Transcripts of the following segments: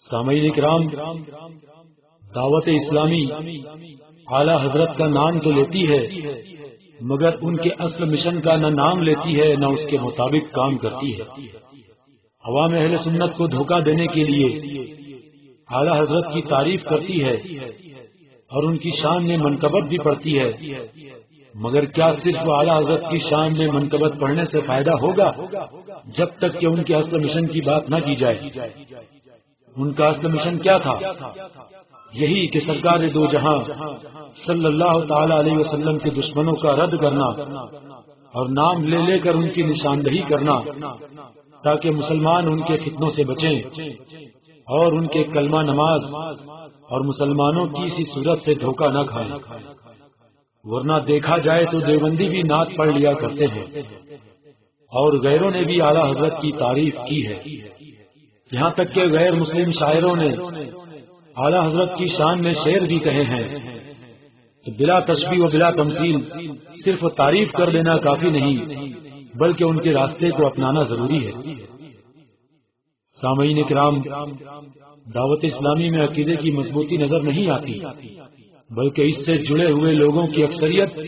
سامعین کرام، دعوت اسلامی اعلیٰ حضرت کا نام تو لیتی ہے مگر ان کے اصل مشن کا نہ نام لیتی ہے نہ اس کے مطابق کام کرتی ہے۔ عوام اہل سنت کو دھوکہ دینے کے لیے اعلیٰ حضرت کی تعریف کرتی ہے اور ان کی شان میں منقبت بھی پڑھتی ہے، مگر کیا صرف اعلیٰ حضرت کی شان میں منقبت پڑھنے سے فائدہ ہوگا جب تک کہ ان کے اصل مشن کی بات نہ کی جائے؟ ان کا اصل مشن کیا تھا؟ یہی کہ سرکار دو جہاں صلی اللہ تعالی علیہ وسلم کے دشمنوں کا رد کرنا اور نام لے لے کر ان کی نشاندہی کرنا تاکہ مسلمان ان کے فتنوں سے بچیں اور ان کے کلمہ نماز اور مسلمانوں کی اسی صورت سے دھوکہ نہ کھائیں، ورنہ دیکھا جائے تو دیوبندی بھی نعت پڑھ لیا کرتے ہیں اور غیروں نے بھی اعلیٰ حضرت کی تعریف کی ہے، یہاں تک کہ غیر مسلم شاعروں نے اعلیٰ حضرت کی شان میں شعر بھی کہے ہیں۔ تو بلا تشبیہ و بلا تمثیل صرف تعریف کر دینا کافی نہیں بلکہ ان کے راستے کو اپنانا ضروری ہے۔ سامعین کرام، دعوت اسلامی میں عقیدے کی مضبوطی نظر نہیں آتی بلکہ اس سے جڑے ہوئے لوگوں کی اکثریت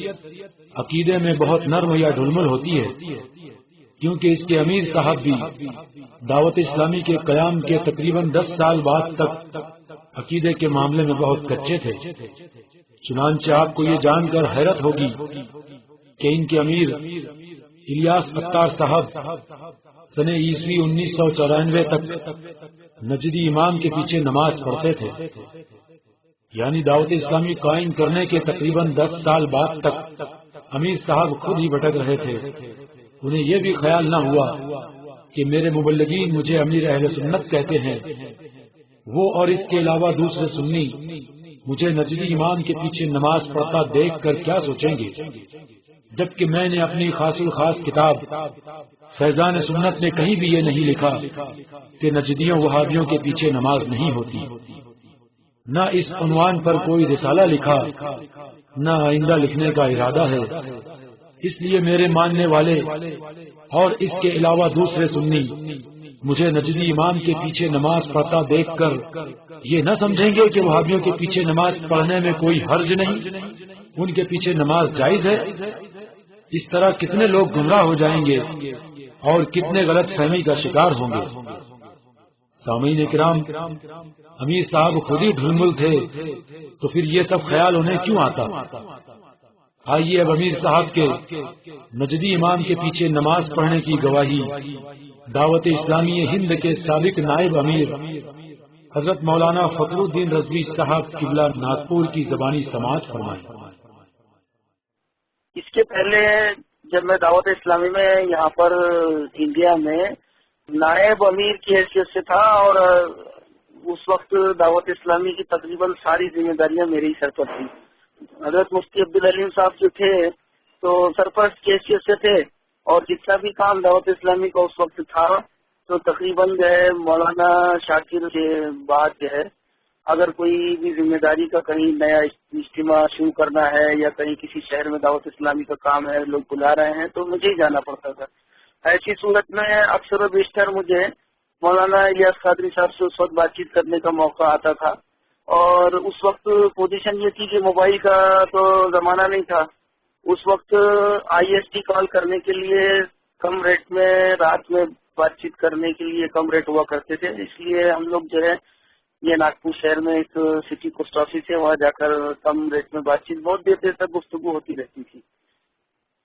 عقیدے میں بہت نرم یا ڈھلمل ہوتی ہے، کیونکہ اس کے امیر صاحب بھی دعوت اسلامی کے قیام کے تقریباً 10 سال بعد تک عقیدے کے معاملے میں بہت کچے تھے۔ چنانچہ آپ کو یہ جان کر حیرت ہوگی کہ ان کے امیر الیاس اتار صاحب سن عیسوی 1994 تک نجدی امام کے پیچھے نماز پڑھتے تھے، یعنی دعوت اسلامی قائم کرنے کے تقریباً 10 سال بعد تک امیر صاحب خود ہی بھٹک رہے تھے۔ انہیں یہ بھی خیال نہ ہوا کہ میرے مبلغین مجھے امیر اہل سنت کہتے ہیں، وہ اور اس کے علاوہ دوسرے سنی مجھے نجدی امام کے پیچھے نماز پڑھتا دیکھ کر کیا سوچیں گے، جبکہ میں نے اپنی خاص الخاص کتاب فیضان سنت میں کہیں بھی یہ نہیں لکھا کہ نجدیوں وہابیوں کے پیچھے نماز نہیں ہوتی، نہ اس عنوان پر کوئی رسالہ لکھا، نہ آئندہ لکھنے کا ارادہ ہے۔ اس لیے میرے ماننے والے اور اس کے علاوہ دوسرے سنی مجھے نجدی امام کے پیچھے نماز پڑھتا دیکھ کر یہ نہ سمجھیں گے کہ وہابیوں کے پیچھے نماز پڑھنے میں کوئی حرج نہیں، ان کے پیچھے نماز جائز ہے۔ اس طرح کتنے لوگ گمراہ ہو جائیں گے اور کتنے غلط فہمی کا شکار ہوں گے۔ سامعین کرام، امیر صاحب خود ہی ڈھلمل تھے تو پھر یہ سب خیال انہیں کیوں آتا؟ آئیے اب امیر صاحب کے نجدی امام کے پیچھے نماز پڑھنے کی گواہی دعوت اسلامی ہند کے سابق نائب امیر حضرت مولانا فخر الدین رضوی صاحب قبلہ ناگپور کی زبانی سماعت فرمائیں۔ اس کے پہلے جب میں دعوت اسلامی میں یہاں پر انڈیا میں نائب امیر کی حیثیت سے تھا اور اس وقت دعوت اسلامی کی تقریباً ساری ذمہ داریاں میرے ہی سر پر تھیں۔ حضرت مفتی عبدالعلیم صاحب جو تھے تو سرپرست کی حیثیت سے تھے، اور جتنا بھی کام دعوت اسلامی کا اس وقت تھا تو تقریباً جو ہے مولانا شاکر کے بعد جو ہے اگر کوئی بھی ذمہ داری کا کہیں نیا اجتماع شروع کرنا ہے یا کہیں کسی شہر میں دعوت اسلامی کا کام ہے، لوگ بلا رہے ہیں تو مجھے ہی جانا پڑتا تھا۔ ایسی صورت میں اکثر و بیشتر مجھے مولانا الیاس قادری صاحب سے اس وقت بات چیت کرنے کا موقع آتا تھا، اور اس وقت پوزیشن یہ تھی کہ موبائل کا تو زمانہ نہیں تھا۔ اس وقت آئی ایس ٹی کال کرنے کے لیے کم ریٹ میں رات میں بات چیت کرنے کے لیے کم ریٹ ہوا کرتے تھے، اس لیے ہم لوگ جو ہے یہ ناگپور شہر میں ایک سٹی پوسٹ آفس ہے، وہاں جا کر کم ریٹ میں بات چیت بہت دیر تک گفتگو ہوتی رہتی تھی۔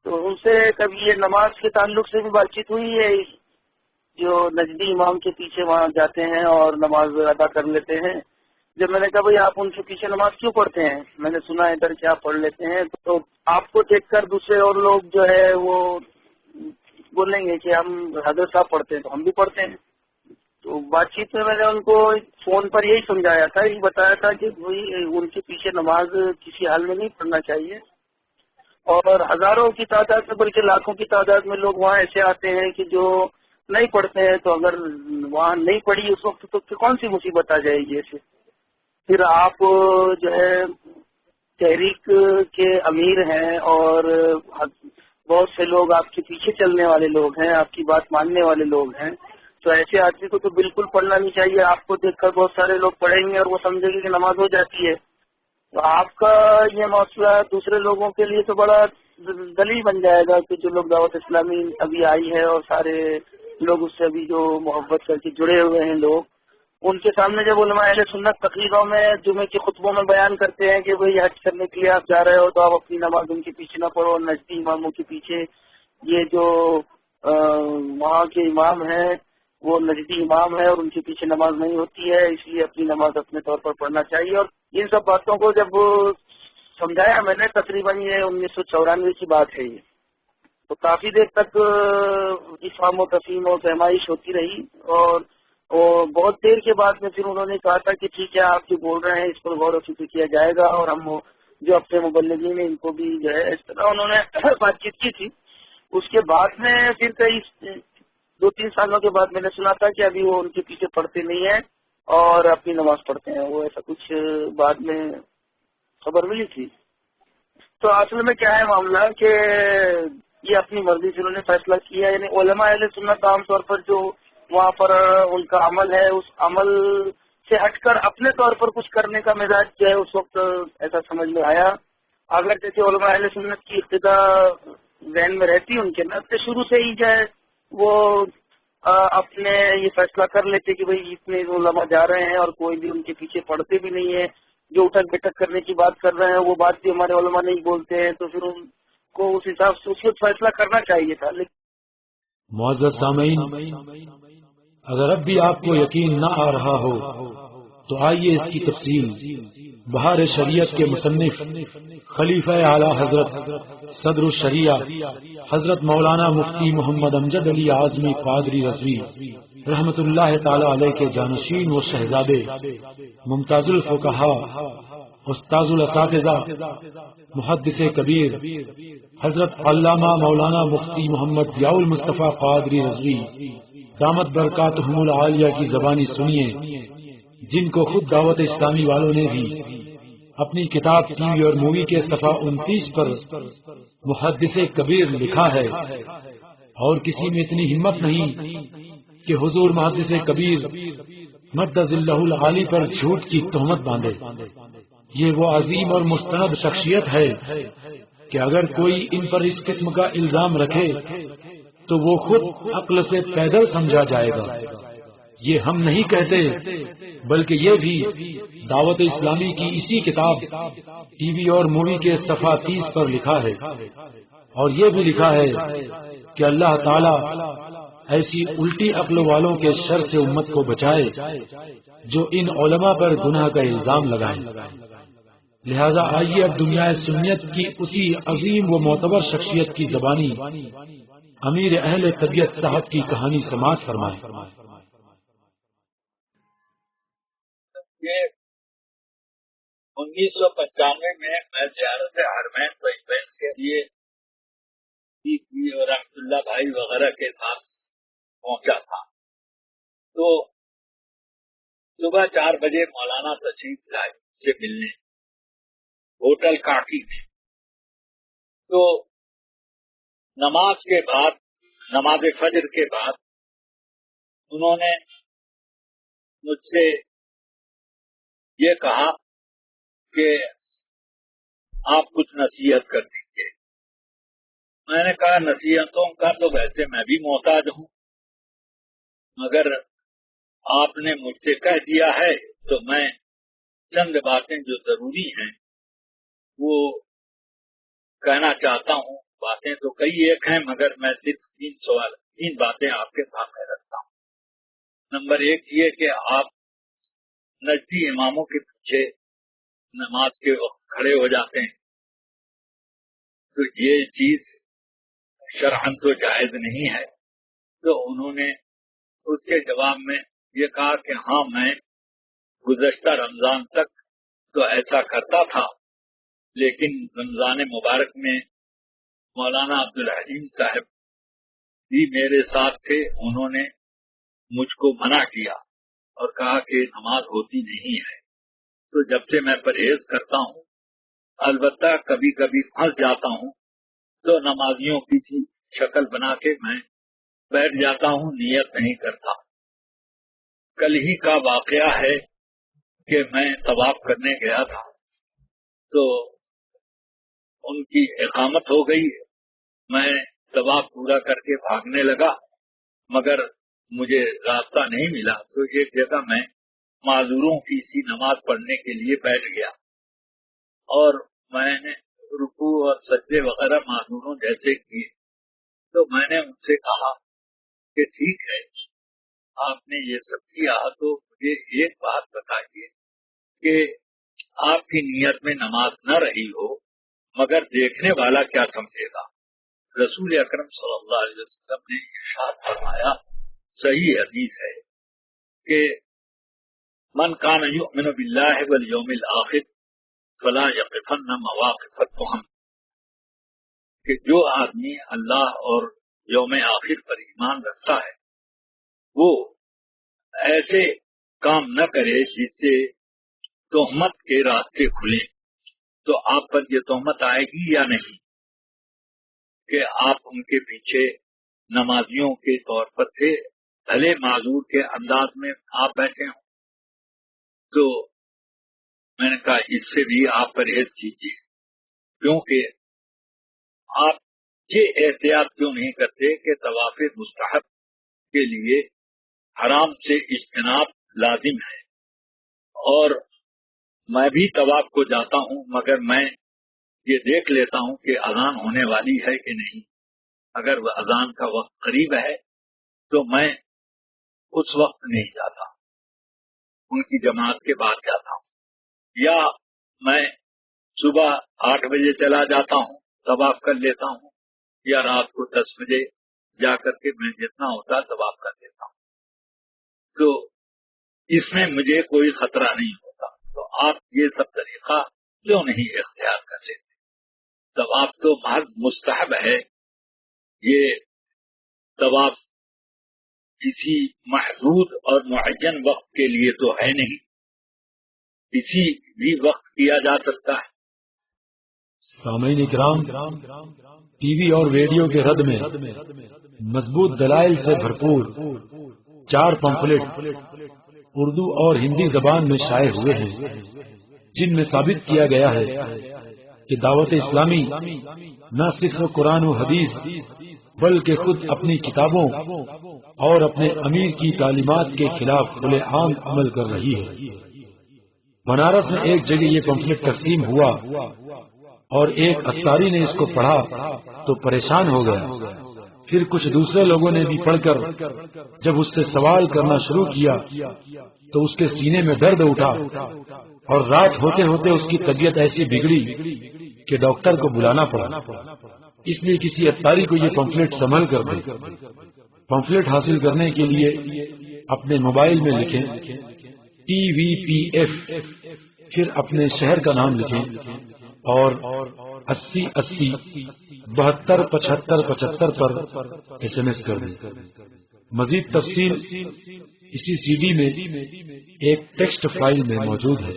تو ان سے کبھی یہ نماز کے تعلق سے بھی بات چیت ہوئی ہے، جو نجدی امام کے پیچھے وہاں جاتے ہیں اور نماز ادا کر لیتے ہیں۔ جب میں نے کہا بھائی آپ ان کے پیچھے نماز کیوں پڑھتے ہیں، میں نے سنا ادھر کہ آپ پڑھ لیتے ہیں، تو آپ کو دیکھ کر دوسرے اور لوگ جو ہے وہ بولیں گے کہ ہم حضرت صاحب پڑھتے ہیں تو ہم بھی پڑھتے ہیں۔ تو بات چیت میں نے ان کو فون پر یہی سمجھایا تھا، یہی بتایا تھا کہ بھائی ان کے پیچھے نماز کسی حال میں نہیں پڑھنا چاہیے، اور ہزاروں کی تعداد میں بلکہ لاکھوں کی تعداد میں لوگ وہاں ایسے آتے ہیں کہ جو نہیں پڑھتے ہیں، تو اگر وہاں نہیں پڑھی اس وقت تو کون سی مصیبت آ جائے گی ایسے۔ پھر آپ جو ہے تحریک کے امیر ہیں اور بہت سے لوگ آپ کے پیچھے چلنے والے لوگ ہیں، آپ کی بات ماننے والے لوگ ہیں، تو ایسے آدمی کو تو بالکل پڑھنا نہیں چاہیے. آپ کو دیکھ کر بہت سارے لوگ پڑھیں گے اور وہ سمجھیں گے کہ نماز ہو جاتی ہے. تو آپ کا یہ مسئلہ دوسرے لوگوں کے لیے تو بڑا دلیل بن جائے گا کہ جو لوگ دعوت اسلامی ابھی آئی ہے اور سارے لوگ اس سے ابھی جو محبت کر کے جڑے ہوئے ہیں لوگ، ان کے سامنے جب علماء اہل سنت تقریروں میں جمعے کے خطبوں میں بیان کرتے ہیں کہ بھئی حج کرنے کے لیے آپ جا رہے ہو تو آپ اپنی نماز ان کے پیچھے نہ پڑھو، اور نجدی اماموں کے پیچھے، یہ جو وہاں کے امام ہیں وہ نجدی امام ہے اور ان کے پیچھے نماز نہیں ہوتی ہے، اس لیے اپنی نماز اپنے طور پر پڑھنا چاہیے. اور ان سب باتوں کو جب سمجھایا میں نے، تقریباً یہ 1994 کی بات ہے یہ، تو کافی دیر تک افہام و تفہیم و فہمائش ہوتی رہی. اور بہت دیر کے بعد میں پھر انہوں نے کہا تھا کہ ٹھیک ہے آپ جو بول رہے ہیں اس پر غور و فکر کیا جائے گا، اور ہم جو اپنے مبلغین ہیں ان کو بھی جو ہے اس طرح انہوں نے بات چیت کی تھی. اس کے بعد میں پھر کئی 2-3 سالوں کے بعد میں نے سنا تھا کہ ابھی وہ ان کے پیچھے پڑھتے نہیں ہیں اور اپنی نماز پڑھتے ہیں. وہ ایسا کچھ بعد میں خبر ملی تھی. تو اصل میں کیا ہے معاملہ کہ یہ اپنی مرضی سے انہوں نے فیصلہ کیا. یعنی علماء اہل سنت عام طور پر جو وہاں پر ان کا عمل ہے، اس عمل سے ہٹ کر اپنے طور پر کچھ کرنے کا مزاج جو ہے اس وقت ایسا سمجھ میں آیا. اگر جیسے علماء اہل سنت کی ابتدا ذہن میں رہتی ان کے نا، تو شروع سے ہی جو ہے وہ اپنے یہ فیصلہ کر لیتے کہ بھئی اتنے علماء جا رہے ہیں اور کوئی بھی ان کے پیچھے پڑھتے بھی نہیں ہے، جو اٹھک بیٹھک کرنے کی بات کر رہے ہیں وہ بات بھی ہمارے علماء نہیں بولتے ہیں، تو پھر ان کو اس حساب سے اس وقت فیصلہ کرنا چاہیے تھا. لیکن معزز سامعین، اگر اب بھی آپ کو یقین نہ آ رہا ہو تو آئیے اس کی تفصیل بہار شریعت کے مصنف خلیفہ اعلی حضرت صدر الشریعہ حضرت مولانا مفتی محمد امجد علی اعظمی قادری رضوی رحمت اللہ تعالی علیہ کے جانشین و شہزادے ممتاز الفقہا استاذ الاساتذہ محدث کبیر حضرت علامہ مولانا مفتی محمد ضیاء المصطفیٰ قادری رضوی دامت برکاتہم العالیہ کی زبانی سنیے، جن کو خود دعوت اسلامی والوں نے بھی اپنی کتاب ٹی وی اور مووی کے صفحہ 29 پر محدث کبیر لکھا ہے. اور کسی میں اتنی ہمت نہیں کہ حضور محدث کبیر مدذ اللہ العالی پر جھوٹ کی تہمت باندھے. یہ وہ عظیم اور مستند شخصیت ہے کہ اگر کوئی ان پر اس قسم کا الزام رکھے تو وہ خود عقل سے پیدل سمجھا جائے گا. یہ ہم نہیں کہتے، بلکہ یہ بھی دعوت اسلامی کی اسی کتاب ٹی وی اور مووی کے صفحہ 30 پر لکھا ہے. اور یہ بھی لکھا ہے کہ اللہ تعالی ایسی الٹی عقل والوں کے شر سے امت کو بچائے جو ان علماء پر گناہ کا الزام لگائیں. لہذا آئیے اب دنیا سنیت کی اسی عظیم و معتبر شخصیت کی زبانی امیر اہل طبیعت صاحب کی کہانی سماعت فرمائیں. یہ 1995 میں زیارت حرمین طیبین کے لیے اور رحمت اللہ بھائی وغیرہ کے ساتھ پہنچا تھا. تو صبح 4 بجے مولانا تشریف لائے سے ملنے ہوٹل کاٹی میں. تو نماز کے بعد، نماز فجر کے بعد انہوں نے مجھ سے یہ کہا کہ آپ کچھ نصیحت کر دیجیے. میں نے کہا نصیحتوں کا تو ویسے میں بھی محتاج ہوں، مگر آپ نے مجھ سے کہہ دیا ہے تو میں چند باتیں جو ضروری ہیں وہ کہنا چاہتا ہوں. باتیں تو کئی ایک ہیں مگر میں صرف 3 باتیں آپ کے سامنے رکھتا ہوں. نمبر 1 یہ کہ آپ نجدی اماموں کے پیچھے نماز کے وقت کھڑے ہو جاتے ہیں، تو یہ چیز شرعاً تو جائز نہیں ہے. تو انہوں نے اس کے جواب میں یہ کہا کہ ہاں میں گزشتہ رمضان تک تو ایسا کرتا تھا، لیکن رمضان مبارک میں مولانا عبدالحلیم صاحب بھی میرے ساتھ تھے. انہوں نے مجھ کو منع کیا اور کہا کہ نماز ہوتی نہیں ہے. تو جب سے میں پرہیز کرتا ہوں، البتہ کبھی کبھی پھنس جاتا ہوں تو نمازیوں کی سی شکل بنا کے میں بیٹھ جاتا ہوں، نیت نہیں کرتا. کل ہی کا واقعہ ہے کہ میں طواف کرنے گیا تھا تو ان کی اقامت ہو گئی. میں طواف پورا کر کے بھاگنے لگا مگر مجھے راستہ نہیں ملا تو ایک جگہ میں معذوروں کی سی نماز پڑھنے کے لیے بیٹھ گیا اور میں نے رکوع اور سجدے وغیرہ معذوروں جیسے کیے. تو میں نے ان سے کہا کہ ٹھیک ہے آپ نے یہ سب کیا تو مجھے ایک بات بتائیے کہ آپ کی نیت میں نماز نہ رہی ہو مگر دیکھنے والا کیا سمجھے گا. رسول اکرم صلی اللہ علیہ وسلم نے ارشاد فرمایا، صحیح حدیث ہے کہ من کان یؤمن باللہ والیوم الآخر فلا یقفن مواقف التهم، کہ جو آدمی اللہ اور یوم آخر پر ایمان رکھتا ہے وہ ایسے کام نہ کرے جس سے تہمت کے راستے کھلیں. تو آپ پر یہ تہمت آئے گی یا نہیں کہ آپ ان کے پیچھے نمازیوں کے طور پر تھے، بھلے معذور کے انداز میں آپ بیٹھے ہوں. تو میں نے کہا اس سے بھی آپ پرہیز کیجیے، کیونکہ آپ یہ احتیاط کیوں نہیں کرتے کہ طواف مستحب کے لیے حرام سے اجتناب لازم ہے. اور میں بھی طواف کو جاتا ہوں مگر میں یہ دیکھ لیتا ہوں کہ اذان ہونے والی ہے کہ نہیں. اگر وہ اذان کا وقت قریب ہے تو میں اس وقت نہیں جاتا، ان کی جماعت کے بعد جاتا ہوں، یا میں صبح 8 بجے چلا جاتا ہوں طواف کر لیتا ہوں، یا رات کو 10 بجے جا کر کے میں جتنا ہوتا طواف کر لیتا ہوں. تو اس میں مجھے کوئی خطرہ نہیں ہوتا. تو آپ یہ سب طریقہ کیوں نہیں اختیار کر لیتے؟ طواف تو محض مستحب ہے. یہ طواف کسی محدود اور معین وقت کے لیے تو ہے نہیں، کسی بھی وقت کیا جا سکتا ہے. سامعین کرام، ٹی وی اور ریڈیو کے رد میں مضبوط دلائل سے بھرپور 4 پمفلٹ اردو اور ہندی زبان میں شائع ہوئے ہیں جن میں ثابت کیا گیا ہے کہ دعوت اسلامی نہ صرف قرآن و حدیث بلکہ خود اپنی کتابوں اور اپنے امیر کی تعلیمات کے خلاف کھلے عام عمل کر رہی ہے. بنارس میں ایک جگہ یہ پمفلٹ تقسیم ہوا اور ایک اتاری نے اس کو پڑھا تو پریشان ہو گیا. پھر کچھ دوسرے لوگوں نے بھی پڑھ کر جب اس سے سوال کرنا شروع کیا تو اس کے سینے میں درد اٹھا اور رات ہوتے ہوتے اس کی طبیعت ایسی بگڑی کہ ڈاکٹر کو بلانا پڑا. اس لیے کسی اتاری کو یہ پمفلٹ سنبھل کر دے. پمفلٹ حاصل کرنے کے لیے اپنے موبائل میں لکھیں TVPF، پھر اپنے شہر کا نام لکھیں اور 8080 72 75 75 پر SMS کر دیں. مزید تفصیل اسی CD میں ایک ٹیکسٹ فائل میں موجود ہے.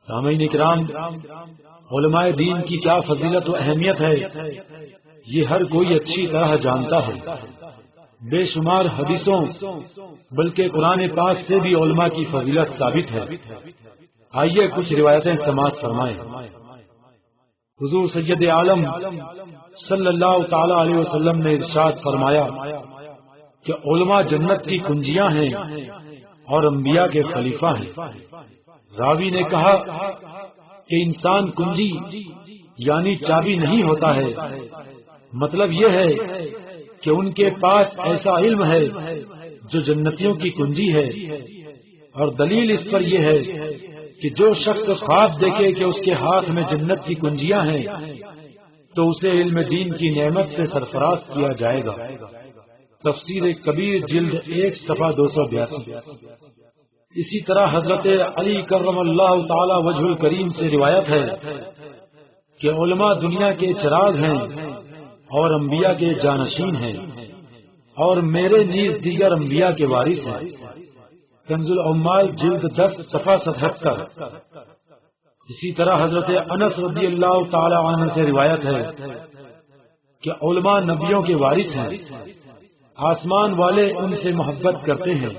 سامعین کرام، علماء دین کی کیا فضیلت و اہمیت ہے یہ ہر کوئی اچھی طرح جانتا ہے. بے شمار حدیثوں بلکہ قرآن پاک سے بھی علماء کی فضیلت ثابت ہے. آئیے کچھ روایتیں سماعت فرمائیں. حضور سید عالم صلی اللہ تعالی علیہ وسلم نے ارشاد فرمایا کہ علماء جنت کی کنجیاں ہیں اور انبیاء کے خلیفہ ہیں. راوی نے کہا کہ انسان کنجی یعنی چابی نہیں ہوتا ہے، مطلب یہ ہے کہ ان کے پاس ایسا علم ہے جو جنتیوں کی کنجی ہے. اور دلیل اس پر یہ ہے کہ جو شخص خواب دیکھے کہ اس کے ہاتھ میں جنت کی کنجیاں ہیں تو اسے علم دین کی نعمت سے سرفراز کیا جائے گا. تفسیر کبیر جلد 1 صفحہ 282. اسی طرح حضرت علی کرم اللہ تعالی وجہ الکریم سے روایت ہے کہ علماء دنیا کے چراغ ہیں اور انبیاء کے جانشین ہیں اور میرے نیز دیگر انبیاء کے وارث ہیں. کنز العمال جلد 10 صفحہ 77. اسی طرح حضرت انس رضی اللہ تعالی عنہ سے روایت ہے کہ علماء نبیوں کے وارث ہیں آسمان والے ان سے محبت کرتے ہیں،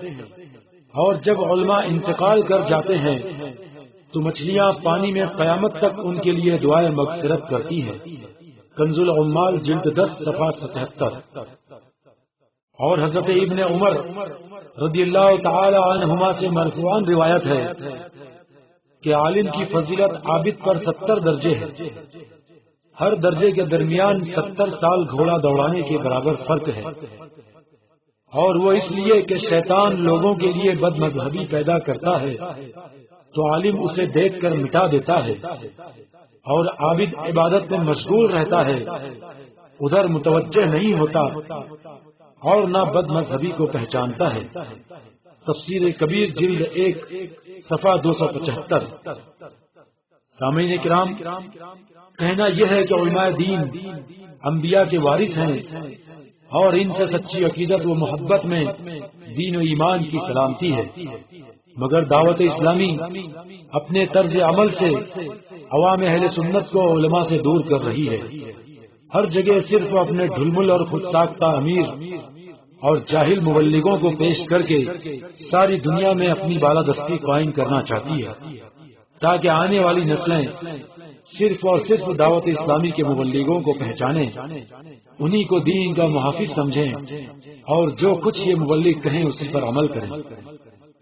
اور جب علماء انتقال کر جاتے ہیں تو مچھلیاں پانی میں قیامت تک ان کے لیے دعائیں مغفرت کرتی ہیں۔ کنز العمال جلد 10 صفحہ 77۔ اور حضرت ابن عمر رضی اللہ تعالی عنہما سے مرفوعاً روایت ہے کہ عالم کی فضیلت عابد پر 70 درجے ہے، ہر درجے کے درمیان 70 سال گھوڑا دوڑانے کے برابر فرق ہے، اور وہ اس لیے کہ شیطان لوگوں کے لیے بد مذہبی پیدا کرتا ہے تو عالم اسے دیکھ کر مٹا دیتا ہے، اور عابد عبادت میں مشغول رہتا ہے، ادھر متوجہ نہیں ہوتا اور نہ بد مذہبی کو پہچانتا ہے۔ تفسیر کبیر جلد 1 صفحہ 275۔ سامعین کرام، کہنا یہ ہے کہ علماء دین انبیاء کے وارث ہیں، اور ان سے سچی عقیدت و محبت میں دین و ایمان کی سلامتی ہے، مگر دعوت اسلامی اپنے طرز عمل سے عوام اہل سنت کو علماء سے دور کر رہی ہے۔ ہر جگہ صرف اپنے ڈھلمل اور خود ساختہ امیر اور جاہل مبلغوں کو پیش کر کے ساری دنیا میں اپنی بالادستی قائم کرنا چاہتی ہے، تاکہ آنے والی نسلیں صرف اور صرف دعوت اسلامی کے مبلغوں کو پہچانیں، انہی کو دین کا محافظ سمجھیں، اور جو کچھ یہ مبلغ کہیں اسی پر عمل کریں۔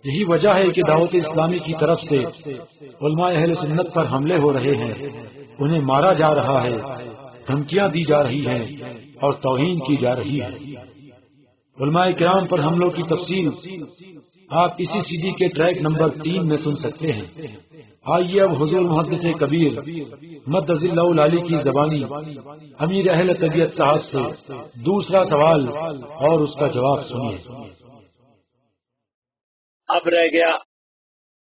یہی وجہ ہے کہ دعوت اسلامی کی طرف سے علماء اہل سنت پر حملے ہو رہے ہیں، انہیں مارا جا رہا ہے، دھمکیاں دی جا رہی ہیں اور توہین کی جا رہی ہے۔ علماء کرام پر حملوں کی تفصیل آپ اسی سی ڈی کے ٹریک نمبر 3 میں سن سکتے ہیں۔ آئیے اب حضور محدث کبیر مدظ اللہ العالی کی زبانی امیر اہل طبیعت صاحب سے دوسرا سوال اور اس کا جواب سنیے۔ اب رہ گیا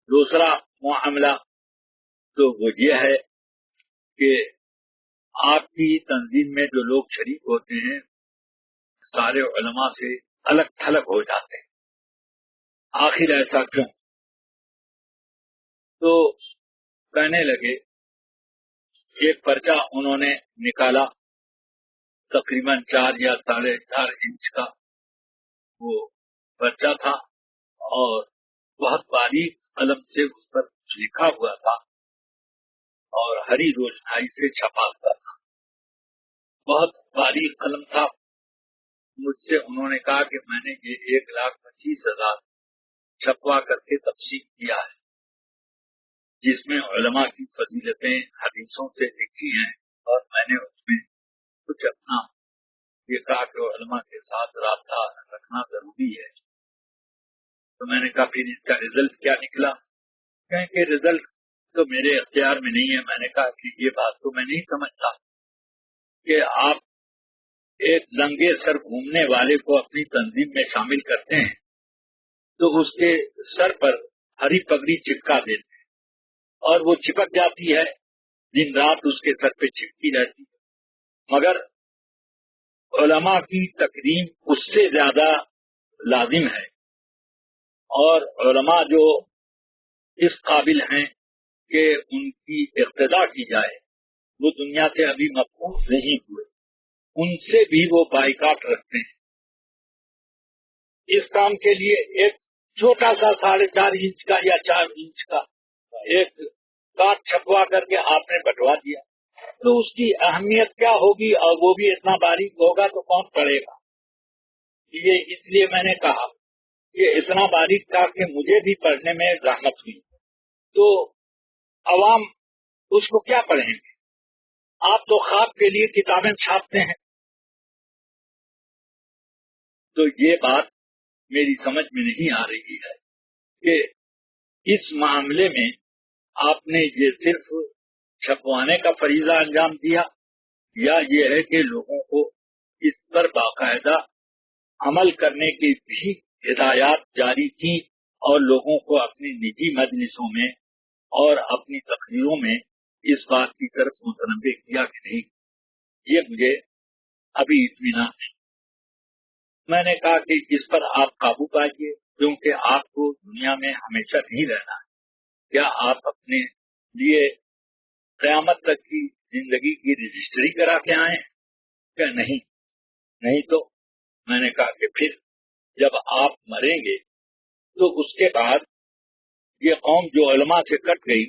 دوسرا معاملہ، تو وہ یہ ہے کہ آپ کی تنظیم میں جو لوگ شریک ہوتے ہیں سارے علماء سے الگ تھلگ ہو جاتے ہیں، آخر ایسا کیوں؟ تو کہنے لگے، ایک پرچہ انہوں نے نکالا تقریباً 4 یا 4.5 انچ کا وہ پرچہ تھا، اور بہت باریک قلم سے اس پر کچھ لکھا ہوا تھا اور ہری روشنائی سے چھپا ہوا تھا، بہت باریک قلم تھا۔ مجھ سے انہوں نے کہا کہ میں نے یہ 1,25,000 چھپوا کر کے تقسیم کیا ہے، جس میں علماء کی فضیلتیں حدیثوں سے لکھی ہیں، اور میں نے اس میں کچھ اپنا یہ کہا کہ علماء کے ساتھ رابطہ رکھنا ضروری ہے۔ تو میں نے کہا پھر اس کا رزلٹ کیا نکلا؟ کہیں کہ رزلٹ تو میرے اختیار میں نہیں ہے۔ میں نے کہا کہ یہ بات تو میں نہیں سمجھتا کہ آپ ایک لنگے سر گھومنے والے کو اپنی تنظیم میں شامل کرتے ہیں تو اس کے سر پر ہری پگڑی چپکا دیتے ہیں، اور وہ چپک جاتی ہے، دن رات اس کے سر پہ چپکی رہتی ہے، مگر علماء کی تکریم اس سے زیادہ لازم ہے، اور علماء جو اس قابل ہیں کہ ان کی اقتداء کی جائے وہ دنیا سے ابھی مبعوث نہیں ہوئے، ان سے بھی وہ بائیکاٹ رکھتے ہیں۔ اس کام کے لیے ایک چھوٹا سا 4.5 انچ کا یا 4 انچ کا ایک کارڈ چھپوا کر کے آپ نے بٹوا دیا، تو اس کی اہمیت کیا ہوگی؟ اور وہ بھی اتنا باریک ہوگا تو کون پڑھے گا؟ یہ اس لیے میں نے کہا کہ اتنا باریک تھا کہ مجھے بھی پڑھنے میں زحمت ہوئی، تو عوام اس کو کیا پڑھیں گے؟ آپ تو خواب کے لیے کتابیں چھاپتے ہیں۔ تو یہ بات میری سمجھ میں نہیں آ رہی ہے کہ اس معاملے میں آپ نے یہ صرف چھپوانے کا فریضہ انجام دیا، یا یہ ہے کہ لوگوں کو اس پر باقاعدہ عمل کرنے کی بھی ہدایات جاری کی، اور لوگوں کو اپنی نجی مجلسوں میں اور اپنی تقریروں میں اس بات کی طرف متنبع کیا کہ نہیں؟ یہ مجھے ابھی اطمینان ہے۔ میں نے کہا کہ اس پر آپ قابو پائیے، کیونکہ آپ کو دنیا میں ہمیشہ نہیں رہنا ہے۔ کیا آپ اپنے لیے قیامت تک کی زندگی کی رجسٹری کرا کے آئے ہیں؟ کہ نہیں تو میں نے کہا کہ پھر جب آپ مریں گے تو اس کے بعد یہ قوم جو علماء سے کٹ گئی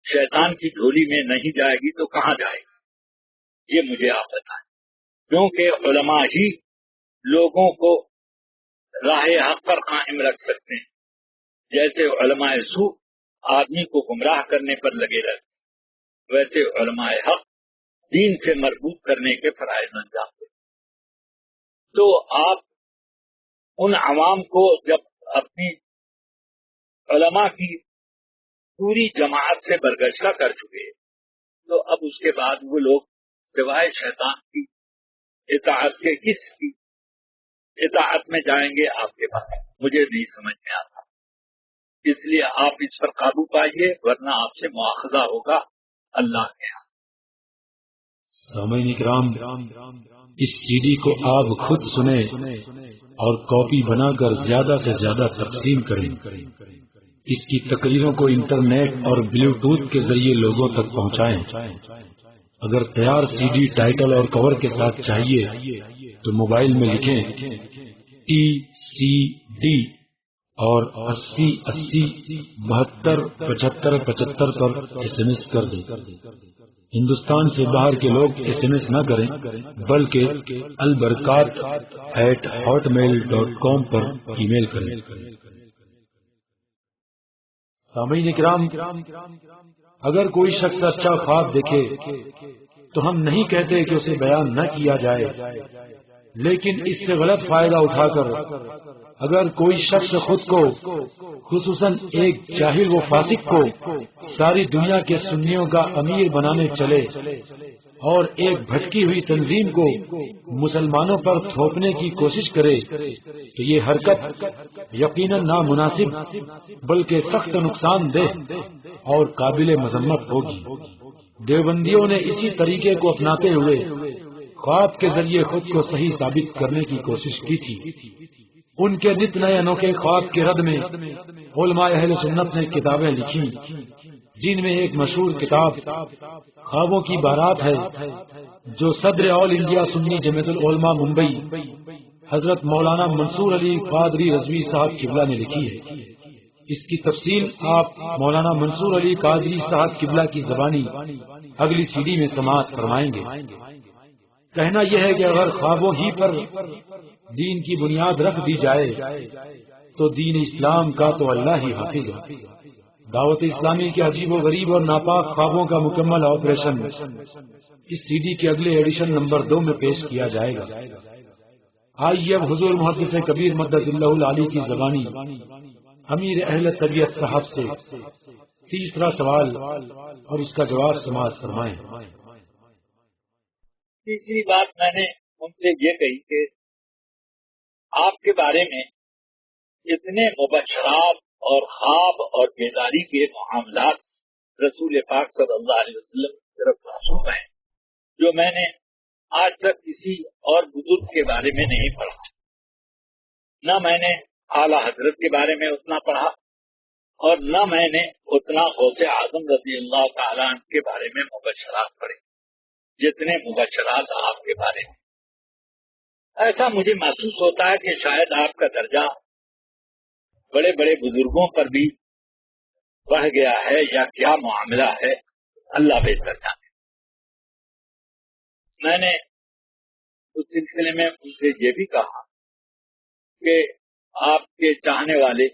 شیطان کی جھولی میں نہیں جائے گی تو کہاں جائے گی؟ یہ مجھے آپ بتائیں، کیونکہ علماء ہی لوگوں کو راہ حق پر قائم رکھ سکتے ہیں، جیسے علماء سو آدمی کو گمراہ کرنے پر لگے رہتے، ویسے علماء حق دین سے مربوط کرنے کے فرائض انجام دیتے۔ تو آپ ان عوام کو جب اپنی علماء کی پوری جماعت سے برگشتہ کر چکے تو اب اس کے بعد وہ لوگ سوائے شیطان کی اطاعت کے کس کی اطاعت میں جائیں گے؟ آپ کے پاس مجھے نہیں سمجھ میں آتا، اس لیے آپ اس پر قابو پائیے ورنہ آپ سے مواخذہ ہوگا اللہ کے ہاں۔ سامعین اکرام، اس سی ڈی کو آپ خود سنیں اور کاپی بنا کر زیادہ سے زیادہ تقسیم کریں۔ اس کی تقریروں کو انٹرنیٹ اور بلوٹوتھ کے ذریعے لوگوں تک پہنچائیں۔ اگر تیار سی ڈی ٹائٹل اور کور کے ساتھ چاہیے تو موبائل میں لکھیں TCD اور 80 80 72 75 75 پر SMS کر دیں۔ ہندوستان سے باہر کے لوگ SMS نہ کریں بلکہ albarkat@hotmail.com پر ای میل کریں۔ سامعین اکرام، اگر کوئی شخص اچھا خواب دیکھے تو ہم نہیں کہتے کہ اسے بیان نہ کیا جائے، لیکن اس سے غلط فائدہ اٹھا کر اگر کوئی شخص خود کو، خصوصاً ایک جاہل و فاسق کو، ساری دنیا کے سنیوں کا امیر بنانے چلے اور ایک بھٹکی ہوئی تنظیم کو مسلمانوں پر تھوپنے کی کوشش کرے تو یہ حرکت یقیناً نامناسب بلکہ سخت نقصان دہ اور قابل مذمت ہوگی۔ دیوبندیوں نے اسی طریقے کو اپناتے ہوئے خواب کے ذریعے خود کو صحیح ثابت کرنے کی کوشش کی تھی۔ ان کے نت نئے انوکھے خواب کے رد میں علماء اہل سنت نے کتابیں لکھی، جن میں ایک مشہور کتاب خوابوں کی بارات ہے جو صدر آل انڈیا سنی جمعیت العلماء ممبئی حضرت مولانا منصور علی قادری رضوی صاحب قبلہ نے لکھی ہے۔ اس کی تفصیل آپ مولانا منصور علی قادری صاحب قبلہ کی زبانی اگلی سی ڈی میں سماعت فرمائیں گے۔ کہنا یہ ہے کہ اگر خوابوں ہی پر دین کی بنیاد رکھ دی جائے تو دین اسلام کا تو اللہ ہی حافظ ہے۔ دعوت اسلامی کے عجیب و غریب اور ناپاک خوابوں کا مکمل آپریشن اس سی ڈی کے اگلے ایڈیشن نمبر 2 میں پیش کیا جائے گا۔ آئیے اب حضور محدث کبیر مدد اللہ العلی کی زبانی امیر اہل طبیعت صاحب سے تیسرا سوال اور اس کا جواب سماعت فرمائیں۔ تیسری بات میں نے ان سے یہ کہی کہ آپ کے بارے میں اتنے مبشرات اور خواب اور بیداری کے معاملات رسول پاک صلی اللہ علیہ وسلم کی طرف منسوب ہیں جو میں نے آج تک کسی اور بزرگ کے بارے میں نہیں پڑھا، نہ میں نے اعلیٰ حضرت کے بارے میں اتنا پڑھا اور نہ میں نے اتنا غوث اعظم رضی اللہ تعالیٰ عنہ کے بارے میں مبشرات پڑھے جتنے مبشرات آپ کے بارے میں۔ ایسا مجھے محسوس ہوتا ہے کہ شاید آپ کا درجہ بڑے بڑے بزرگوں پر بھی بڑھ گیا ہے یا کیا معاملہ ہے، اللہ بہتر جانے۔ میں نے اس سلسلے میں ان سے یہ بھی کہا کہ آپ کے چاہنے والے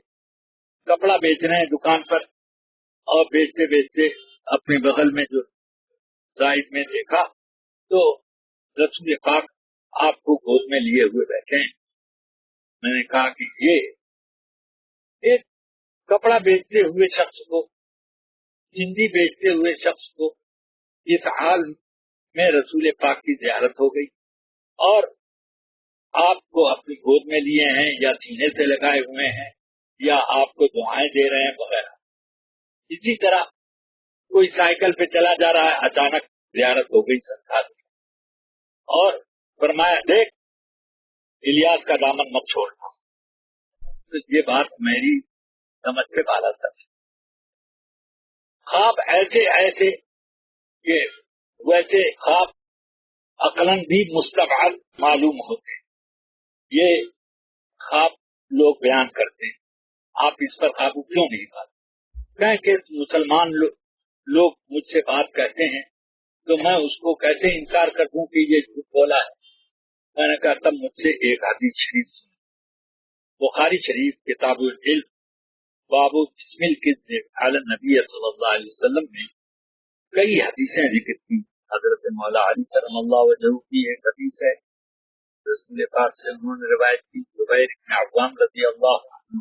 کپڑا بیچ رہے ہیں دکان پر اور بیچتے بیچتے اپنے بغل میں جو سائڈ میں دیکھا تو رسول پاک آپ کو گود میں لیے ہوئے بیٹھے ہیں۔ میں نے کہا کہ یہ ایک کپڑا بیچتے ہوئے شخص کو، چندی بیچتے ہوئے شخص کو اس حال میں رسول پاک کی زیارت ہو گئی اور آپ کو اپنی گود میں لیے ہیں یا سینے سے لگائے ہوئے ہیں یا آپ کو دعائیں دے رہے ہیں وغیرہ۔ اسی طرح کوئی سائیکل پہ چلا جا رہا ہے، اچانک زیارت ہو گئی سرکار کی اور فرمایا دیکھ الیاس کا دامن مت چھوڑنا۔ تو یہ بات میری سمجھ سے بالا تر ہے۔ خواب ایسے کہ ویسے خواب عقلاً بھی مستبعد معلوم ہوتے یہ خواب لوگ بیان کرتے ہیں، آپ اس پر قابو کیوں نہیں پاتے؟ کہیں کہ مسلمان لوگ مجھ سے بات کہتے ہیں تو میں اس کو کیسے انکار کر دوں کہ یہ جھوٹ بولا ہے؟ میں نے کہا تب مجھ سے ایک حدیث شریف سنیں، بخاری شریف کتاب العلم باب بسم الکذب علی النبی صلی اللہ علیہ وسلم میں کئی حدیثیں ذکر کی. حضرت مولا علی کرم اللہ وجہہ کی ایک حدیث ہے، رسول پاک سے انہوں نے روایت کی. زبیر بن عوام رضی اللہ عنہ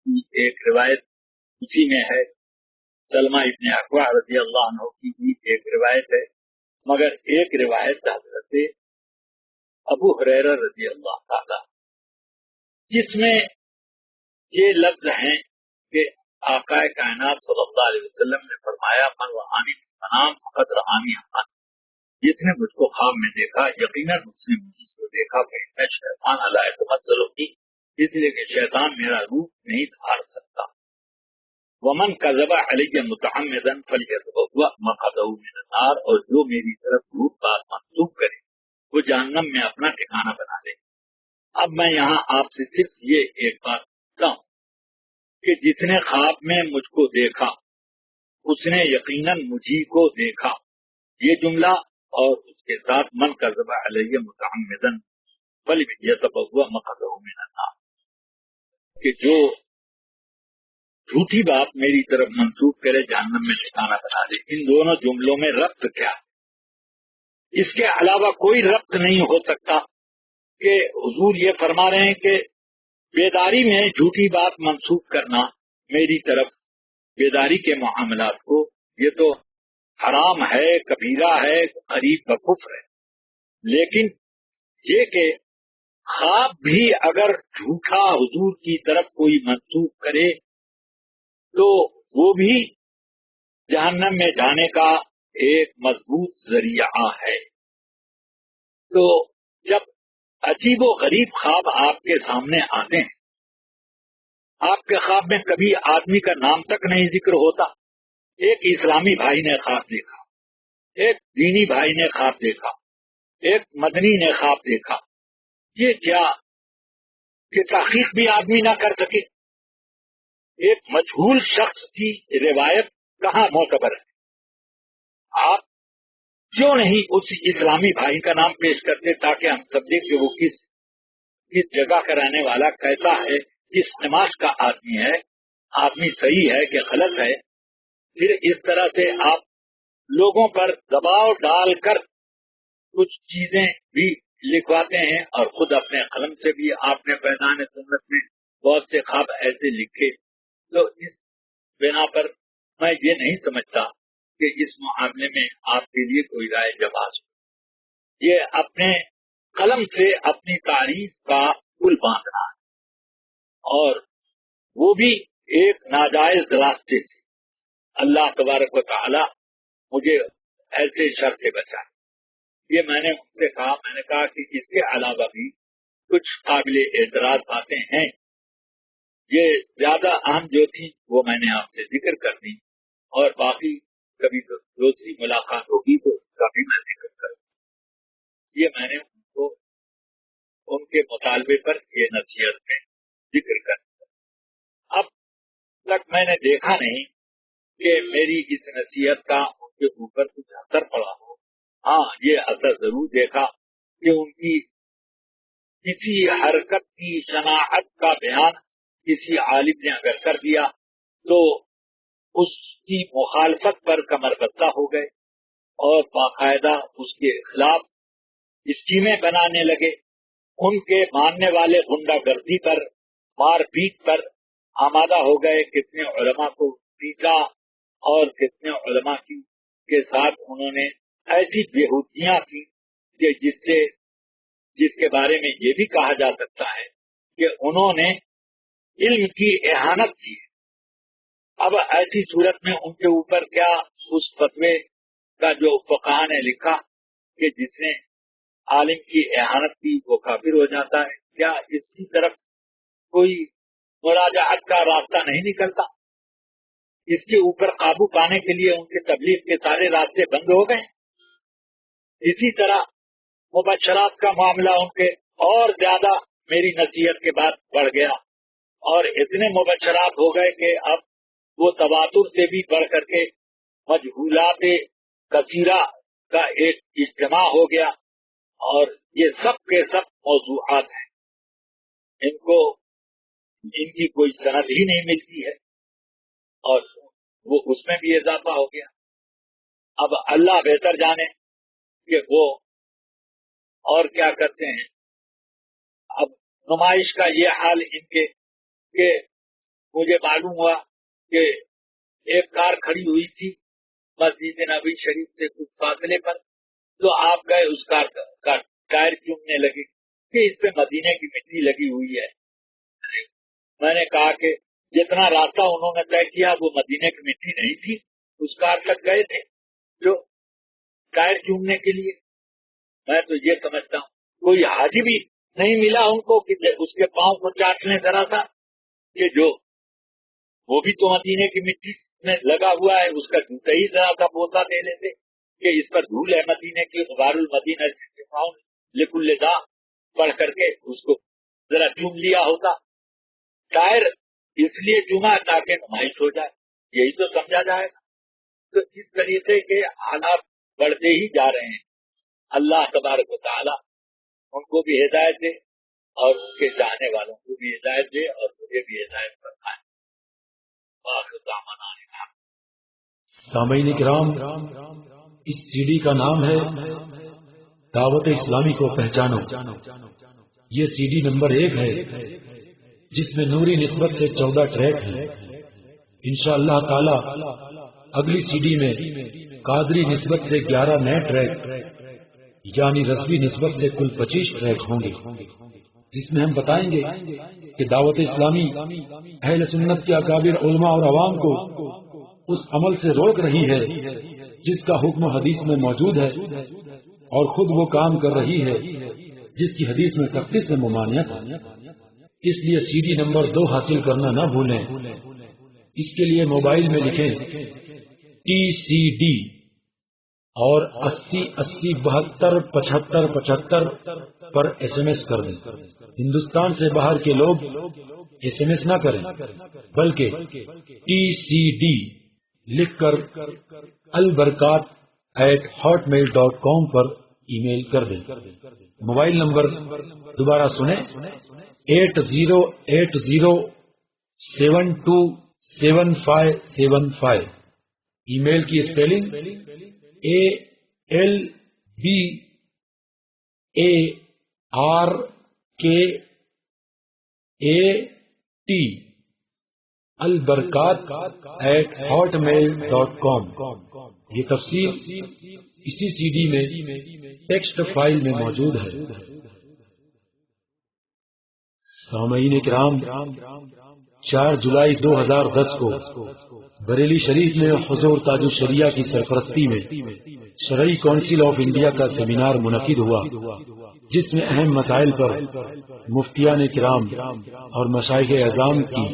کی ایک روایت اسی میں ہے. سلمہ ابن اکوع رضی اللہ عنہ کی بھی ایک روایت ہے، مگر ایک روایت حضرت ابو ہریرہ رضی اللہ تعالی جس میں یہ لفظ ہیں کہ آقا کائنات صلی اللہ علیہ وسلم نے فرمایا من رآنی فی المنام فقد رآنی حقا، جس نے مجھ کو خواب میں دیکھا یقیناً اس نے مجھ کو دیکھا. میں شیطان علیہ تمثل ہوتی، اس لیے کہ شیطان میرا روح نہیں دھار سکتا. ومن کذب علی متعمدا فلیتبوأ مقعدہ من النار، اور جو میری طرف جھوٹ بات منسوب کرے وہ جہنم میں اپنا ٹھکانہ بنا لے. اب میں یہاں آپ سے صرف یہ ایک بات کہتا ہوں کہ جس نے خواب میں مجھ کو دیکھا اس نے یقیناً مجھی کو دیکھا. یہ جملہ اور اس کے ساتھ من کذب علی متعمدا فلیتبوأ مقعدہ من النار، کہ جو جھوٹی بات میری طرف منسوب کرے جہنم میں ٹھکانہ بنا دے. ان دونوں جملوں میں ربط کیا ہے؟ اس کے علاوہ کوئی ربط نہیں ہو سکتا کہ حضور یہ فرما رہے ہیں کہ بیداری میں جھوٹی بات منسوب کرنا میری طرف، بیداری کے معاملات کو، یہ تو حرام ہے، کبیرہ ہے، قریب بکفر ہے. لیکن یہ کہ خواب بھی اگر جھوٹا حضور کی طرف کوئی منسوب کرے تو وہ بھی جہنم میں جانے کا ایک مضبوط ذریعہ ہے. تو جب عجیب و غریب خواب آپ کے سامنے آتے ہیں، آپ کے خواب میں کبھی آدمی کا نام تک نہیں ذکر ہوتا. ایک اسلامی بھائی نے خواب دیکھا، ایک دینی بھائی نے خواب دیکھا، ایک مدنی نے خواب دیکھا. یہ کیا کہ تحقیق بھی آدمی نہ کر سکے؟ ایک مجہول شخص کی روایت کہاں معتبر ہے؟ آپ کیوں نہیں اس اسلامی بھائی کا نام پیش کرتے تاکہ ہم سمجھیں کہ وہ کس جگہ کا رہنے والا، کیسا ہے، کس نماز کا آدمی ہے، آدمی صحیح ہے کہ غلط ہے. پھر اس طرح سے آپ لوگوں پر دباؤ ڈال کر کچھ چیزیں بھی لکھواتے ہیں، اور خود اپنے قلم سے بھی آپ نے فیضان سنت میں بہت سے خواب ایسے لکھے. تو اس بنا پر میں یہ نہیں سمجھتا کہ اس معاملے میں آپ کے لیے کوئی رائے جواز ہو. یہ اپنے قلم سے اپنی تعریف کا پل باندھنا ہے، اور وہ بھی ایک ناجائز راستے سے. اللہ تبارک و تعالی مجھے ایسے شر سے بچائے. یہ میں نے ان سے کہا، میں نے کہا کہ اس کے علاوہ بھی کچھ قابل اعتراض باتیں ہیں. یہ زیادہ اہم جو تھی وہ میں نے آپ سے ذکر کر دی، اور باقی کبھی دوسری ملاقات ہوگی تو اس کا بھی میں ذکر کروں. یہ میں نے ان کو ان کے مطالبے پر یہ نصیحت میں ذکر کر دیا. اب تک میں نے دیکھا نہیں کہ میری اس نصیحت کا ان کے اوپر کچھ اثر پڑا ہو. ہاں، یہ اثر ضرور دیکھا کہ ان کی کسی حرکت کی شناعت کا بیان کسی عالم نے اگر کر دیا تو اس کی مخالفت پر کمر بستہ ہو گئے اور باقاعدہ اس کے خلاف اسکیمیں بنانے لگے. ان کے ماننے والے غنڈہ گردی پر، مار پیٹ پر آمادہ ہو گئے. کتنے علماء کو پیٹا اور کتنے علماء کے ساتھ انہوں نے ایسی بےہودگیاں کی کہ جس کے بارے میں یہ بھی کہا جا سکتا ہے کہ انہوں نے علم کی اہانت کی. اب ایسی صورت میں ان کے اوپر کیا اس فتوے کا جو فقہاء نے لکھا کہ جس نے عالم کی اہانت کی وہ کافر ہو جاتا ہے، کیا اس کی طرف کوئی مراجعت کا راستہ نہیں نکلتا؟ اس کے اوپر قابو پانے کے لیے ان کے تبلیغ کے سارے راستے بند ہو گئے. اسی طرح مبشرات کا معاملہ ان کے اور زیادہ میری نصیحت کے بعد بڑھ گیا اور اتنے مبشرات ہو گئے کہ اب وہ تواتر سے بھی بڑھ کر کے مجہولات کثیرہ کا ایک اجتماع ہو گیا، اور یہ سب کے سب موضوعات ہیں، ان کی کوئی سند ہی نہیں ملتی ہے، اور وہ اس میں بھی اضافہ ہو گیا۔ اب اللہ بہتر جانے کہ وہ اور کیا کرتے ہیں۔ اب نمائش کا یہ حال ان کے کہ مجھے معلوم ہوا کہ ایک کار کھڑی ہوئی تھی مسجد نبوی شریف سے کچھ فاصلے پر، تو آپ گئے اس کار کا ٹائر چومنے لگے کہ اس پہ مدینے کی مٹی لگی ہوئی ہے۔ میں نے کہا کہ جتنا راستہ انہوں نے طے کیا وہ مدینے کی مٹی نہیں تھی، اس کار تک گئے تھے جو ٹائر چومنے کے لیے۔ میں تو یہ سمجھتا ہوں کوئی حاجی بھی نہیں ملا ان کو کہ اس کے پاؤں کو چاٹنے ذرا تھا کہ جو وہ بھی تو مدینے کی مٹی میں لگا ہوا ہے، اس کا جوتا ہی ذرا سا بوسا دے لیتے کہ اس پر دھول ہے مدینے کی، غبار المدینہ لکل دا پڑھ کر کے اس کو ذرا چوم لیا ہوتا۔ ٹائر اس لیے چوما تاکہ نمائش ہو جائے، یہی تو سمجھا جائے گا۔ تو اس طریقے کے حالات بڑھتے ہی جا رہے ہیں۔ اللہ تبارک و تعالی ان کو بھی ہدایت دے اور ان کے چاہنے والوں کو بھی ہدایت دے اور مجھے بھی ہدایت فرمائے۔ سامعین کرام، اس سی ڈی کا نام ہے دعوت اسلامی کو پہچانو۔ یہ سی ڈی نمبر 1 ہے جس میں نوری نسبت سے 14 ٹریک ہیں۔ انشاءاللہ تعالی اگلی سی ڈی میں قادری نسبت سے 11 نئے ٹریک یعنی رسمی نسبت سے کل 25 ٹریک ہوں گے، جس میں ہم بتائیں گے کہ دعوت اسلامی اہل سنت کے اکابر علماء اور عوام کو اس عمل سے روک رہی ہے جس کا حکم حدیث میں موجود ہے، اور خود وہ کام کر رہی ہے جس کی حدیث میں سختی سے ممانعت ہے۔ اس لیے سی ڈی نمبر 2 حاصل کرنا نہ بھولیں۔ اس کے لیے موبائل میں لکھیں TCD اور 80 80 72 75 75 پر SMS کر دیں۔ ہندوستان سے باہر کے لوگ SMS نہ کریں بلکہ TCD لکھ کر albarkat@hotmail.com پر ای میل کر دیں۔ موبائل نمبر دوبارہ سنیں 8080727575۔ ای میل کی اسپیلنگ ALBARKAT albarkat@hotmail.com۔ یہ تفصیل اسی سی ڈی میں ٹیکسٹ فائل میں موجود ہے۔ سامعین کرام، 4 جولائی 2010 کو بریلی شریف میں حضور تاج الشریعہ کی سرپرستی میں شرعی کونسل آف انڈیا کا سیمینار منعقد ہوا، جس میں اہم مسائل پر مفتیان کرام اور مشائخ اعظام کی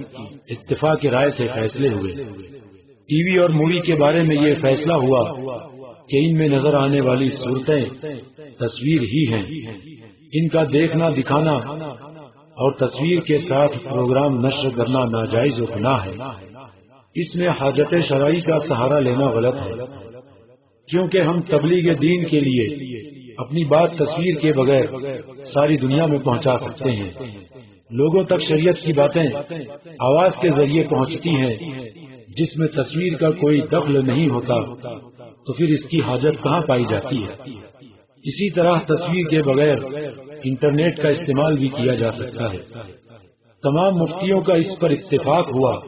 اتفاق رائے سے فیصلے ہوئے۔ ٹی وی اور مووی کے بارے میں یہ فیصلہ ہوا کہ ان میں نظر آنے والی صورتیں تصویر ہی ہیں، ان کا دیکھنا دکھانا اور تصویر کے ساتھ پروگرام نشر کرنا ناجائز و گناہ ہے۔ اس میں حاجت شرعی کا سہارا لینا غلط ہے، کیونکہ ہم تبلیغ دین کے لیے اپنی بات تصویر کے بغیر ساری دنیا میں پہنچا سکتے ہیں۔ لوگوں تک شریعت کی باتیں آواز کے ذریعے پہنچتی ہیں، جس میں تصویر کا کوئی دخل نہیں ہوتا، تو پھر اس کی حاجت کہاں پائی جاتی ہے؟ اسی طرح تصویر کے بغیر انٹرنیٹ کا استعمال بھی کیا جا سکتا ہے۔ تمام مفتیوں کا اس پر اتفاق ہوا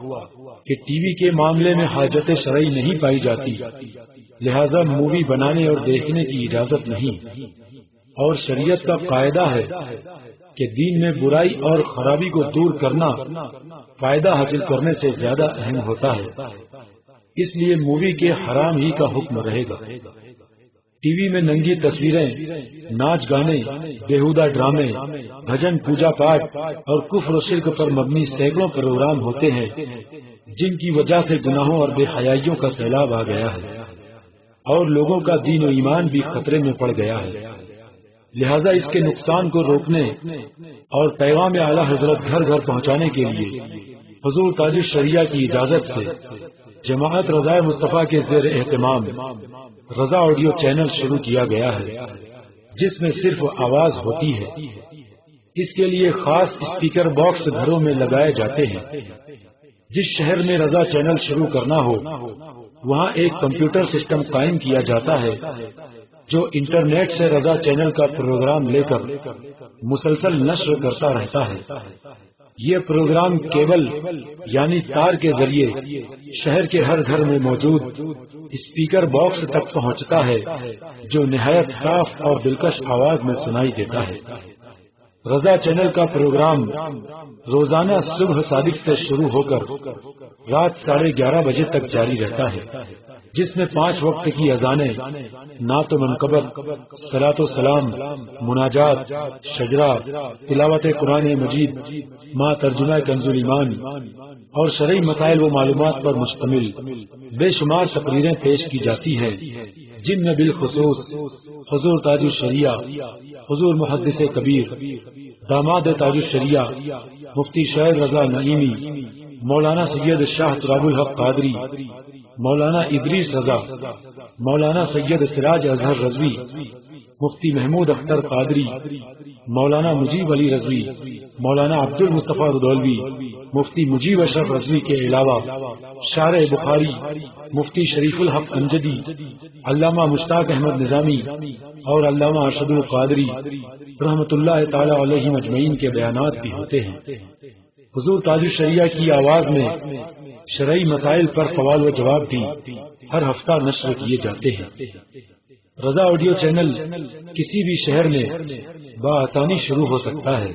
کہ ٹی وی کے معاملے میں حاجت شرعی نہیں پائی جاتی، لہذا مووی بنانے اور دیکھنے کی اجازت نہیں، اور شریعت کا قاعدہ ہے کہ دین میں برائی اور خرابی کو دور کرنا فائدہ حاصل کرنے سے زیادہ اہم ہوتا ہے۔ اس لیے مووی کے حرام ہی کا حکم رہے گا۔ ٹی وی میں ننگی تصویریں، ناچ گانے، بیہودہ ڈرامے، بھجن، پوجا پاٹ اور کفر و شرک پر مبنی سینکڑوں پروگرام ہوتے ہیں، جن کی وجہ سے گناہوں اور بے حیائیوں کا سیلاب آ گیا ہے، اور لوگوں کا دین و ایمان بھی خطرے میں پڑ گیا ہے۔ لہذا اس کے نقصان کو روکنے اور پیغام اعلی حضرت گھر گھر پہنچانے کے لیے حضور تاج الشریعہ کی اجازت سے جماعت رضائے مصطفیٰ کے زیر اہتمام رضا آڈیو چینل شروع کیا گیا ہے، جس میں صرف آواز ہوتی ہے۔ اس کے لیے خاص اسپیکر باکس گھروں میں لگائے جاتے ہیں۔ جس شہر میں رضا چینل شروع کرنا ہو وہاں ایک کمپیوٹر سسٹم قائم کیا جاتا ہے جو انٹرنیٹ سے رضا چینل کا پروگرام لے کر مسلسل نشر کرتا رہتا ہے۔ یہ پروگرام کیبل یعنی تار کے ذریعے شہر کے ہر گھر میں موجود اسپیکر باکس تک پہنچتا ہے جو نہایت صاف اور دلکش آواز میں سنائی دیتا ہے۔ رضا چینل کا پروگرام روزانہ صبح صادق سے شروع ہو کر رات 11:30 بجے تک جاری رہتا ہے، جس میں 5 وقت کی اذانیں، نعت و منقبت، صلاۃ و سلام، مناجات، شجرہ، تلاوت قرآن مجید، ماں ترجمہ کنز الایمان اور شرعی مسائل و معلومات پر مشتمل بے شمار تقریریں پیش کی جاتی ہیں، جن میں بالخصوص حضور تاج الشریعہ، حضور محدث کبیر، داماد تاج الشریعہ مفتی شاہد رضا نعیمی، مولانا سید شاہ تراب الحق قادری، مولانا ادریس رضا، مولانا سید سراج اظہر رضوی، مفتی محمود اختر قادری، مولانا مجیب علی رضوی، مولانا عبد المصطفیٰ رضوی، مفتی مجیب اشرف رضوی کے علاوہ شارع بخاری، مفتی شریف الحق امجدی، علامہ مشتاق احمد نظامی اور علامہ ارشد القادری رحمۃ اللہ تعالی علیہ مجمعین کے بیانات بھی ہوتے ہیں۔ حضور تاج الشریعہ کی آواز میں شرعی مسائل پر سوال و جواب بھی ہر ہفتہ نشر کیے جاتے ہیں۔ رضا آڈیو چینل کسی بھی شہر میں بآسانی شروع ہو سکتا ہے۔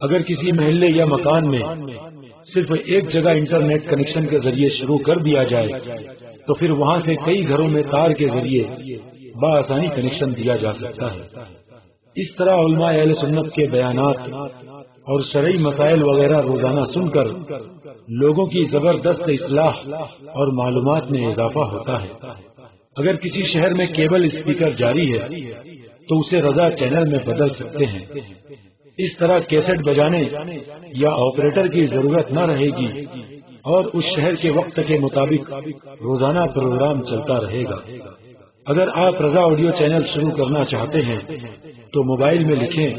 اگر کسی محلے یا مکان میں صرف ایک جگہ انٹرنیٹ کنیکشن کے ذریعے شروع کر دیا جائے تو پھر وہاں سے کئی گھروں میں تار کے ذریعے بآسانی کنیکشن دیا جا سکتا ہے۔ اس طرح علماء اہل سنت کے بیانات اور شرعی مسائل وغیرہ روزانہ سن کر لوگوں کی زبردست اصلاح اور معلومات میں اضافہ ہوتا ہے۔ اگر کسی شہر میں کیبل اسپیکر جاری ہے تو اسے رضا چینل میں بدل سکتے ہیں۔ اس طرح کیسٹ بجانے یا آپریٹر کی ضرورت نہ رہے گی اور اس شہر کے وقت کے مطابق روزانہ پروگرام چلتا رہے گا۔ اگر آپ رضا آڈیو چینل شروع کرنا چاہتے ہیں تو موبائل میں لکھیں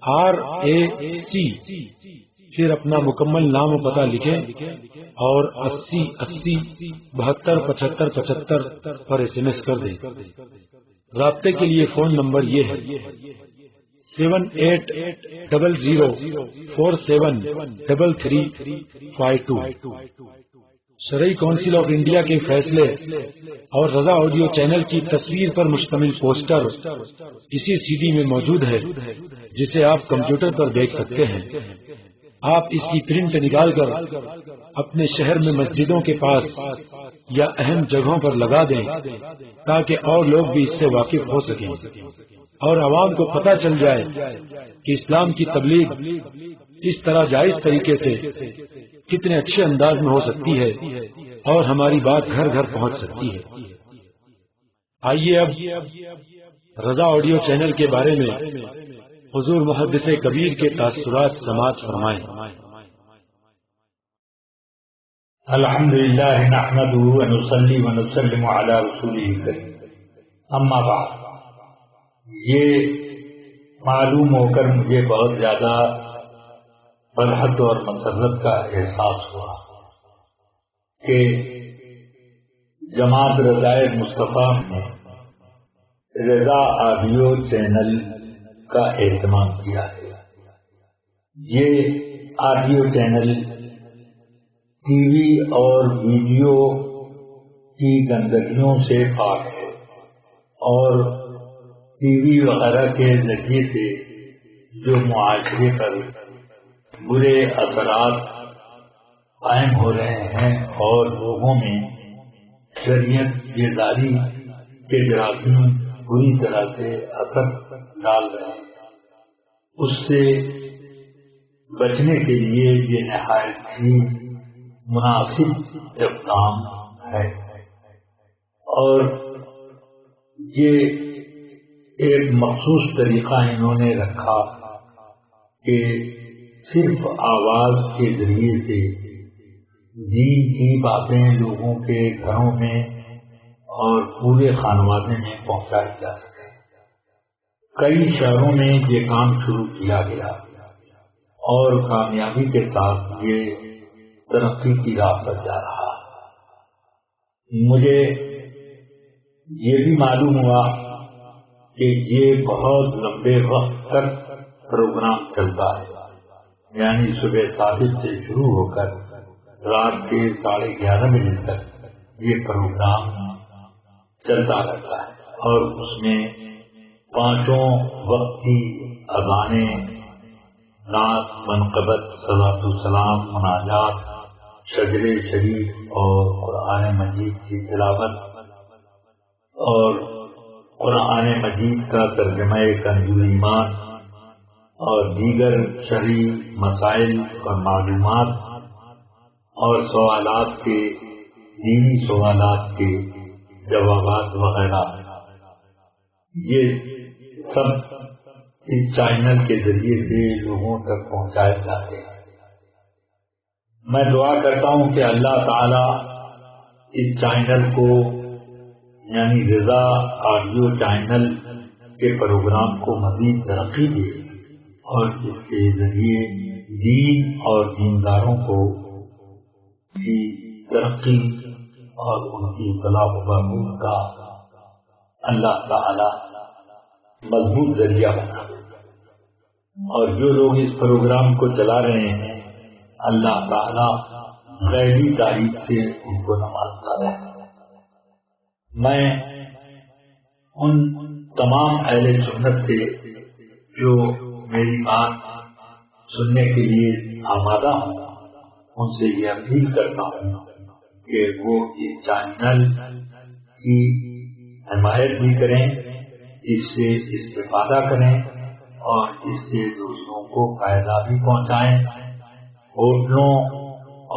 RAC، پھر اپنا مکمل نام و پتہ لکھیں اور 80 80 72 75 75 پر SMS کر دیں۔ رابطے کے لیے فون نمبر یہ ہے 7800473352۔ شرعی کونسل آف انڈیا کے فیصلے اور رضا آڈیو چینل کی تصویر پر مشتمل پوسٹر اسی CD میں موجود ہے، جسے آپ کمپیوٹر پر دیکھ سکتے ہیں۔ آپ اس کی پرنٹ نکال کر اپنے شہر میں مسجدوں کے پاس یا اہم جگہوں پر لگا دیں تاکہ اور لوگ بھی اس سے واقف ہو سکیں اور عوام کو پتہ چل جائے کہ اسلام کی تبلیغ اس طرح جائز طریقے سے کتنے اچھے انداز میں ہو سکتی ہے اور ہماری بات گھر گھر پہنچ سکتی ہے۔ آئیے اب رضا آڈیو چینل کے بارے میں حضور محدث کبیر کے تاثرات سماعت فرمائیں۔ الحمدللہ نحمدہ ونصلی ونسلم علی رسولہ الکریم، اما بعد، یہ معلوم ہو کر مجھے بہت زیادہ فرحت اور مسرت کا احساس ہوا کہ جماعت رضائے مصطفیٰ نے رضا آڈیو چینل کا اہتمام کیا ہے۔ یہ آڈیو چینل ٹی وی اور ویڈیو کی گندگیوں سے پاک ہے اور ٹی وی وغیرہ کے ذریعے سے جو معاشرے پر برے اثرات قائم ہو رہے ہیں اور لوگوں میں شریعت بیداری کے جراثیم بری طرح سے اثر ڈال رہے ہیں، اس سے بچنے کے لیے یہ نہایت ہی مناسب اقدام ہے۔ اور یہ ایک مخصوص طریقہ انہوں نے رکھا کہ صرف آواز کے ذریعے سے دین کی باتیں لوگوں کے گھروں میں اور پورے خانوادے میں پہنچائی جا سکے۔ کئی شہروں میں یہ کام شروع کیا گیا اور کامیابی کے ساتھ یہ ترقی کی راہ پر جا رہا۔ مجھے یہ بھی معلوم ہوا کہ یہ بہت لمبے وقت تک پروگرام چلتا ہے، یعنی صبح 7 سے شروع ہو کر رات کے 11:30 بجے تک یہ پروگرام چلتا رہتا ہے، اور اس میں 5 وقت کی اذانیں، نعت، منقبت، صلاۃ السلام، مناجات، شجر شریف اور قرآن مجید کی تلاوت اور قرآن مجید کا ترجمہ کنز ایمان اور دیگر شرعی مسائل اور معلومات اور سوالات کے دینی سوالات کے جوابات وغیرہ، یہ سب اس چینل کے ذریعے سے لوگوں تک پہنچائے جاتے ہیں۔ میں دعا کرتا ہوں کہ اللہ تعالی اس چینل کو، یعنی رضا آڈیو چینل کے پروگرام کو مزید ترقی دے اور اس کے ذریعے دین اور دینداروں کو کی ترقی اور ان کی فلاح و بہبود کا اللہ تعالی مضبوط ذریعہ بنا، اور جو لوگ اس پروگرام کو چلا رہے ہیں اللہ تعالی غیبی تعریف سے ان کو نوازتا رہے۔ میں ان تمام اہل سنت سے جو میری بات سننے کے لیے آمادہ ہوں، ان سے یہ اپیل کرتا ہوں کہ وہ اس چینل کی حمایت بھی کریں، اس سے استفادہ کریں اور اس سے دوسروں کو فائدہ بھی پہنچائیں۔ ہوٹلوں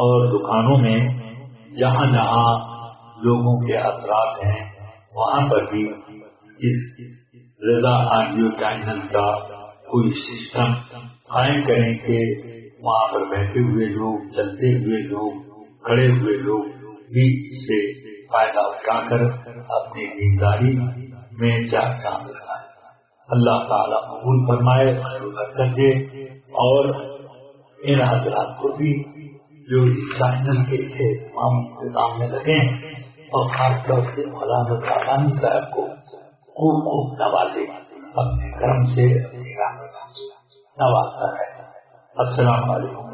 اور دکانوں میں جہاں جہاں لوگوں کے اثرات ہیں وہاں پر بھی اس رضا آڈیو چینل کا کوئی سسٹم قائم کریں کہ وہاں پر بیٹھے ہوئے لوگ، چلتے ہوئے لوگ، کھڑے ہوئے لوگ بھی اس سے فائدہ اٹھا کر اپنی دینداری میں چار چاند لگائیں۔ اللہ تعالیٰ قبول فرمائے، خیر و برکت دے، اور ان حضرات کو بھی جو اس چینل کے تمام انتظام میں لگے ہیں اور خاص طور سے مولانا تعالی صاحب کو خوب خوب نوازے، اپنے کرم سے اپنی رحمت سے نوازتا ہے۔ السلام علیکم۔